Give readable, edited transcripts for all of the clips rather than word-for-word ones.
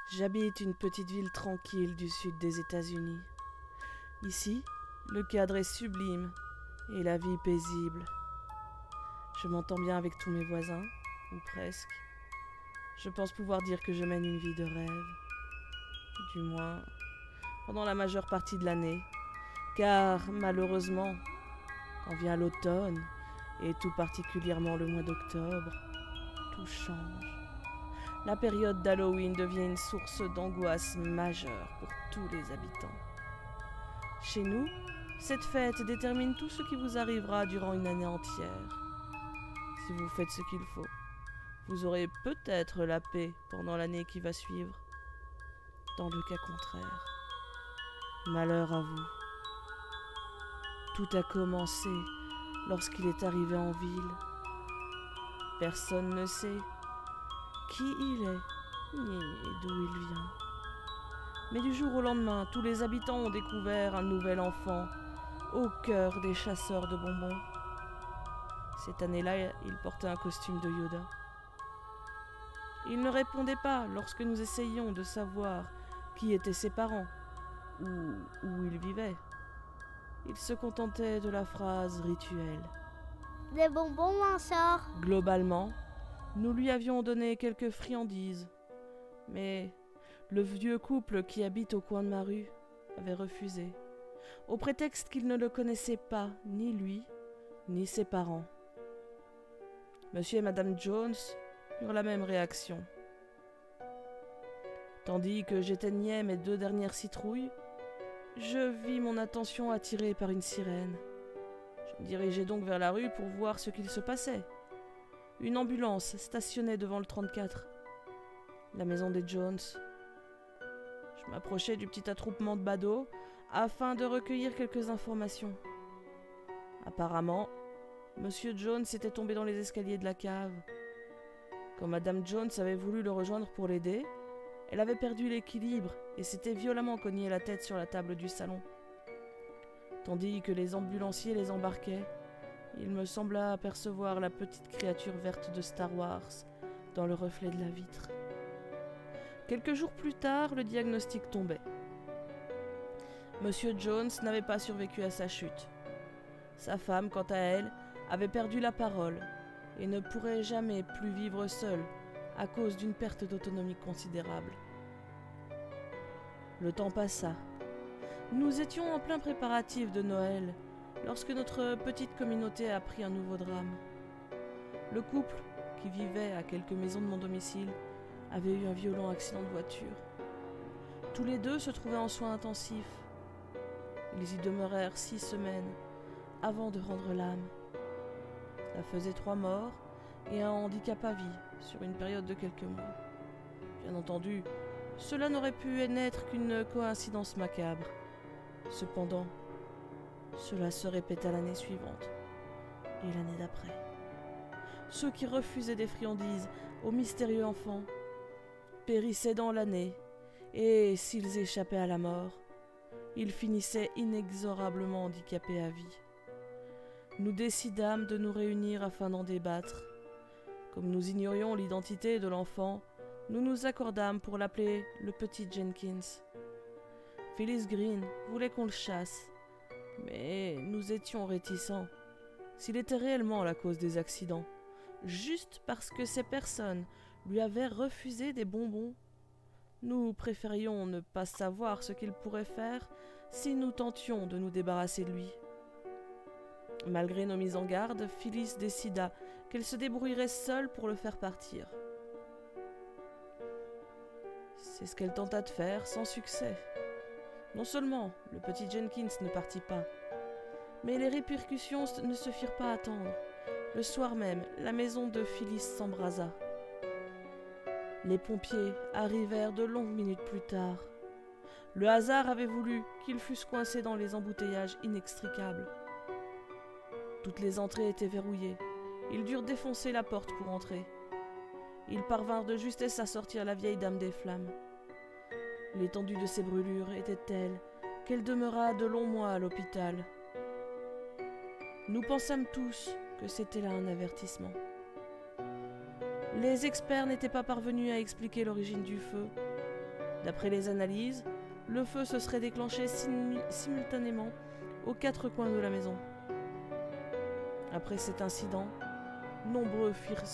J'habite une petite ville tranquille du sud des États-Unis. Ici, le cadre est sublime et la vie paisible. Je m'entends bien avec tous mes voisins, ou presque. Je pense pouvoir dire que je mène une vie de rêve. Du moins, pendant la majeure partie de l'année. Car, malheureusement, quand vient l'automne, et tout particulièrement le mois d'octobre, tout change. La période d'Halloween devient une source d'angoisse majeure pour tous les habitants. Chez nous, cette fête détermine tout ce qui vous arrivera durant une année entière. Si vous faites ce qu'il faut, vous aurez peut-être la paix pendant l'année qui va suivre. Dans le cas contraire, malheur à vous. Tout a commencé lorsqu'il est arrivé en ville. Personne ne sait qui il est, ni d'où il vient. Mais du jour au lendemain, tous les habitants ont découvert un nouvel enfant au cœur des chasseurs de bonbons. Cette année-là, il portait un costume de Yoda. Il ne répondait pas lorsque nous essayions de savoir qui étaient ses parents ou où il vivait. Il se contentait de la phrase rituelle. Des bonbons, m'en sort. Globalement, nous lui avions donné quelques friandises, mais le vieux couple qui habite au coin de ma rue avait refusé, au prétexte qu'il ne le connaissait pas, ni lui, ni ses parents. Monsieur et Madame Jones eurent la même réaction. Tandis que j'éteignais mes 2 dernières citrouilles, je vis mon attention attirée par une sirène. Je me dirigeai donc vers la rue pour voir ce qu'il se passait. Une ambulance stationnait devant le 34, la maison des Jones. Je m'approchai du petit attroupement de badauds afin de recueillir quelques informations. Apparemment, Monsieur Jones était tombé dans les escaliers de la cave. Quand Madame Jones avait voulu le rejoindre pour l'aider, elle avait perdu l'équilibre et s'était violemment cogné la tête sur la table du salon. Tandis que les ambulanciers les embarquaient, il me sembla apercevoir la petite créature verte de Star Wars dans le reflet de la vitre. Quelques jours plus tard, le diagnostic tombait. Monsieur Jones n'avait pas survécu à sa chute. Sa femme, quant à elle, avait perdu la parole et ne pourrait jamais plus vivre seule à cause d'une perte d'autonomie considérable. Le temps passa. Nous étions en plein préparatif de Noël lorsque notre petite communauté apprit un nouveau drame. Le couple, qui vivait à quelques maisons de mon domicile, avait eu un violent accident de voiture. Tous les 2 se trouvaient en soins intensifs. Ils y demeurèrent 6 semaines avant de rendre l'âme. Ça faisait 3 morts et un handicap à vie sur une période de quelques mois. Bien entendu, cela n'aurait pu n'être qu'une coïncidence macabre. Cependant, cela se répéta l'année suivante et l'année d'après. Ceux qui refusaient des friandises au mystérieux enfant périssaient dans l'année, et s'ils échappaient à la mort, ils finissaient inexorablement handicapés à vie. Nous décidâmes de nous réunir afin d'en débattre. Comme nous ignorions l'identité de l'enfant, nous nous accordâmes pour l'appeler le petit Jenkins. Phyllis Green voulait qu'on le chasse, mais nous étions réticents. S'il était réellement la cause des accidents, juste parce que ces personnes lui avaient refusé des bonbons, nous préférions ne pas savoir ce qu'il pourrait faire si nous tentions de nous débarrasser de lui. Malgré nos mises en garde, Phyllis décida qu'elle se débrouillerait seule pour le faire partir. C'est ce qu'elle tenta de faire, sans succès. Non seulement le petit Jenkins ne partit pas, mais les répercussions ne se firent pas attendre. Le soir même, la maison de Phyllis s'embrasa. Les pompiers arrivèrent de longues minutes plus tard. Le hasard avait voulu qu'ils fussent coincés dans les embouteillages inextricables. Toutes les entrées étaient verrouillées. Ils durent défoncer la porte pour entrer. Ils parvinrent de justesse à sortir la vieille dame des flammes. L'étendue de ses brûlures était telle qu'elle demeura de longs mois à l'hôpital. Nous pensâmes tous que c'était là un avertissement. Les experts n'étaient pas parvenus à expliquer l'origine du feu, D'après les analyses, le feu se serait déclenché simultanément aux 4 coins de la maison. Après cet incident, nombreux furent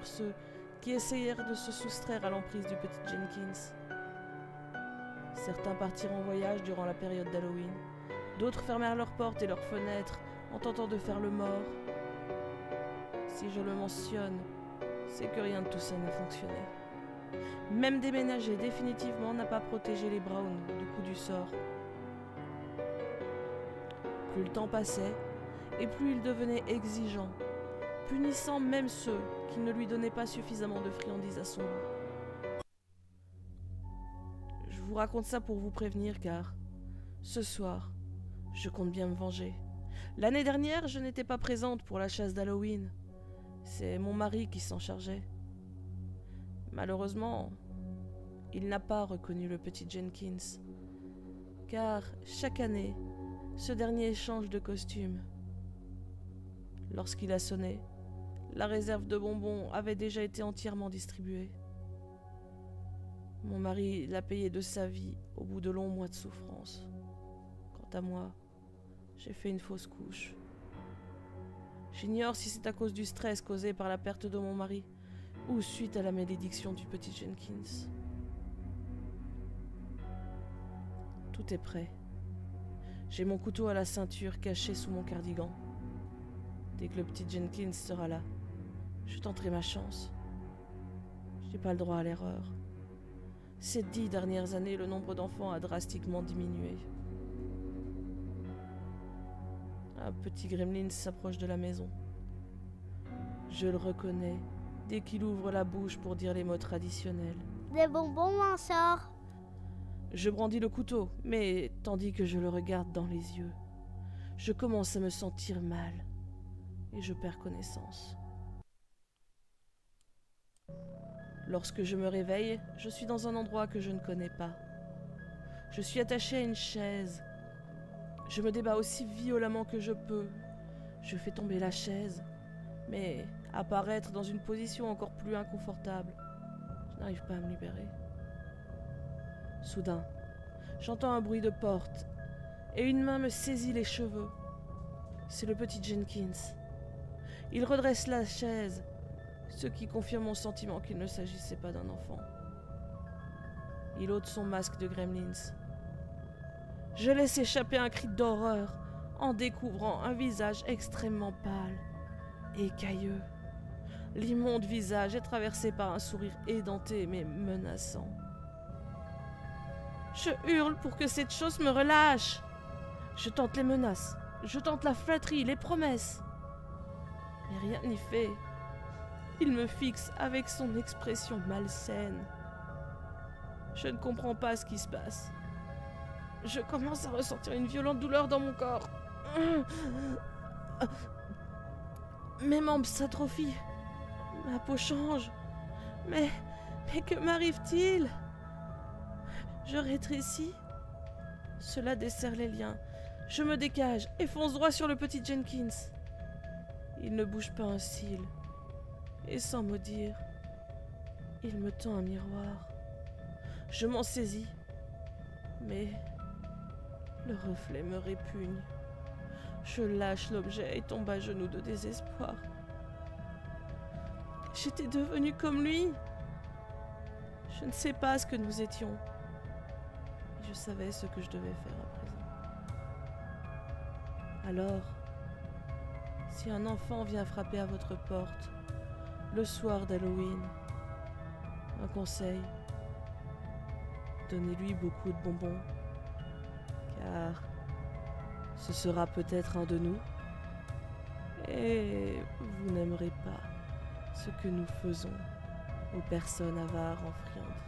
ceux qui essayèrent de se soustraire à l'emprise du petit Jenkins. Certains partirent en voyage durant la période d'Halloween. D'autres fermèrent leurs portes et leurs fenêtres en tentant de faire le mort. Si je le mentionne, c'est que rien de tout ça n'a fonctionné. Même déménager définitivement n'a pas protégé les Brown du coup du sort. Plus le temps passait, et plus il devenait exigeant, punissant même ceux qui ne lui donnaient pas suffisamment de friandises à son goût. Je vous raconte ça pour vous prévenir car, ce soir, je compte bien me venger. L'année dernière, je n'étais pas présente pour la chasse d'Halloween. C'est mon mari qui s'en chargeait. Malheureusement, il n'a pas reconnu le petit Jenkins, car chaque année, ce dernier change de costume. Lorsqu'il a sonné, la réserve de bonbons avait déjà été entièrement distribuée. Mon mari l'a payé de sa vie au bout de longs mois de souffrance. Quant à moi, j'ai fait une fausse couche. J'ignore si c'est à cause du stress causé par la perte de mon mari ou suite à la malédiction du petit Jenkins. Tout est prêt. J'ai mon couteau à la ceinture caché sous mon cardigan. Dès que le petit Jenkins sera là, je tenterai ma chance. Je n'ai pas le droit à l'erreur. Ces 10 dernières années, le nombre d'enfants a drastiquement diminué. Un petit gremlin s'approche de la maison. Je le reconnais dès qu'il ouvre la bouche pour dire les mots traditionnels. Des bonbons, mon sort. Je brandis le couteau, mais tandis que je le regarde dans les yeux, je commence à me sentir mal et je perds connaissance. Lorsque je me réveille, je suis dans un endroit que je ne connais pas. Je suis attaché à une chaise. Je me débats aussi violemment que je peux. Je fais tomber la chaise, mais apparaître dans une position encore plus inconfortable. Je n'arrive pas à me libérer. Soudain, j'entends un bruit de porte et une main me saisit les cheveux. C'est le petit Jenkins. Il redresse la chaise, ce qui confirme mon sentiment qu'il ne s'agissait pas d'un enfant. Il ôte son masque de gremlins. Je laisse échapper un cri d'horreur en découvrant un visage extrêmement pâle, écailleux. L'immonde visage est traversé par un sourire édenté mais menaçant. Je hurle pour que cette chose me relâche. Je tente les menaces, je tente la flatterie, les promesses. Mais rien n'y fait. Il me fixe avec son expression malsaine. Je ne comprends pas ce qui se passe. Je commence à ressentir une violente douleur dans mon corps. Mes membres s'atrophient. Ma peau change. Mais que m'arrive-t-il ? Je rétrécis. Cela desserre les liens. Je me dégage et fonce droit sur le petit Jenkins. Il ne bouge pas un cil. Et sans me dire, il me tend un miroir. Je m'en saisis. Mais le reflet me répugne. Je lâche l'objet et tombe à genoux de désespoir. J'étais devenue comme lui. Je ne sais pas ce que nous étions. Je savais ce que je devais faire à présent. Alors, si un enfant vient frapper à votre porte le soir d'Halloween, un conseil, donnez-lui beaucoup de bonbons, car ce sera peut-être un de nous, et vous n'aimerez pas ce que nous faisons aux personnes avares en friandises.